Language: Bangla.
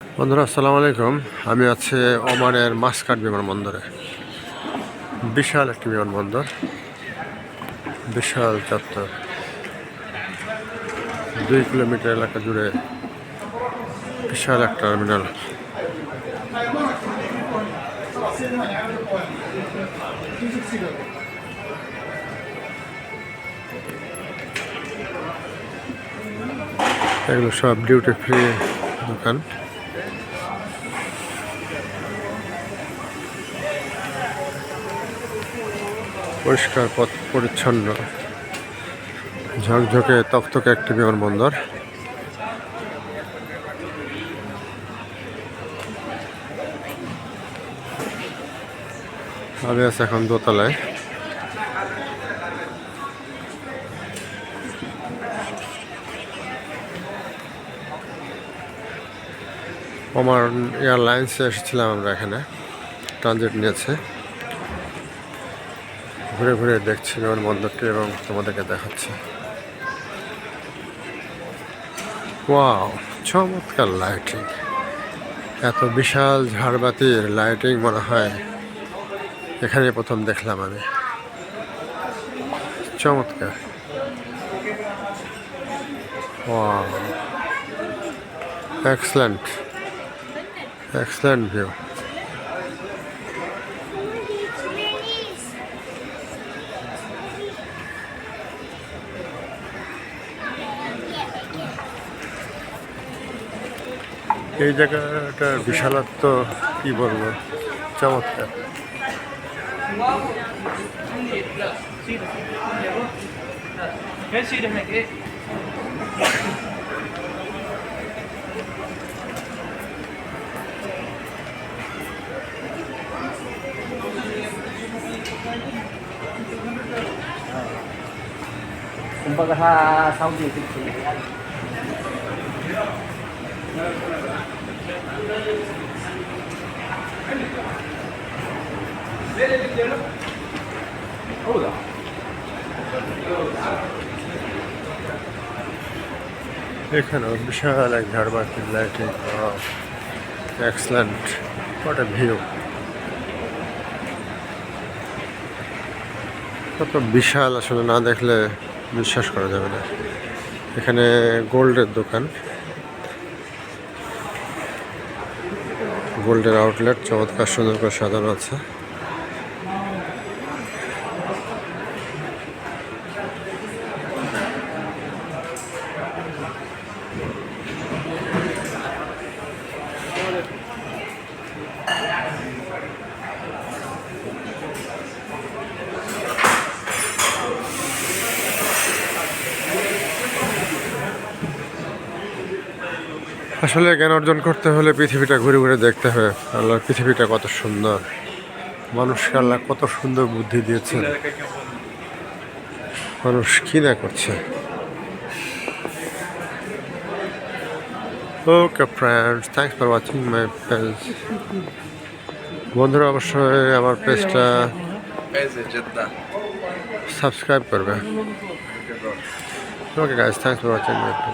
বন্ধুরা আসসালামু আলাইকুম। আমি আছি ওমানের মাসকাট বিমানবন্দরে। বিশাল একটি বিমানবন্দর, বিশাল চত্বর, 2 কিলোমিটার এলাকা জুড়ে বিশাল এক টার্মিনাল। এগুলো সব ডিউটি ফ্রি দোকান। পরিষ্কার পরিচ্ছন্ন, ঝকঝকে তকতকে একটি বিমানবন্দর। আমি আছি এখন দোতলায়। ওমান এয়ারলাইন্সে এসেছিলাম আমরা, এখানে ট্রানজিট নিয়েছে। ঘুরে ঘুরে দেখছি বিমানবন্দরটি এবং তোমাদেরকে দেখাচ্ছি। ওয়াও, চমৎকার লাইটিং! এত বিশাল ঝাড়বাতির লাইটিং মনে হয় এখানে প্রথম দেখলাম আমি। চমৎকার! Wow, excellent view. এই জায়গাটার বিশালত্ব কি বলবো, চমৎকার। kumbaga sa Saudi Arabia. এখানেও বিশাল এক ঝাড়বাতির lighting. Excellent, what a view! কত বিশাল, আসলে না দেখলে বিশ্বাস করা যাবে না। এখানে গোল্ডের দোকান, গোল্ডের আউটলেট, চমৎকার সুন্দর করে সাজানো আছে। আসলে জ্ঞান অর্জন করতে হলে পৃথিবীটা ঘুরে ঘুরে দেখতে হবে। আল্লাহর পৃথিবীটা কত সুন্দর, মানুষকে আল্লাহ কত সুন্দর বুদ্ধি দিয়েছেন, মানুষ কি না করছে। Okay friends, thanks for watching my page. বন্ধুরা অবশ্যই আমার পেজটা সাবস্ক্রাইব করবে। Okay guys, thanks for watching my page.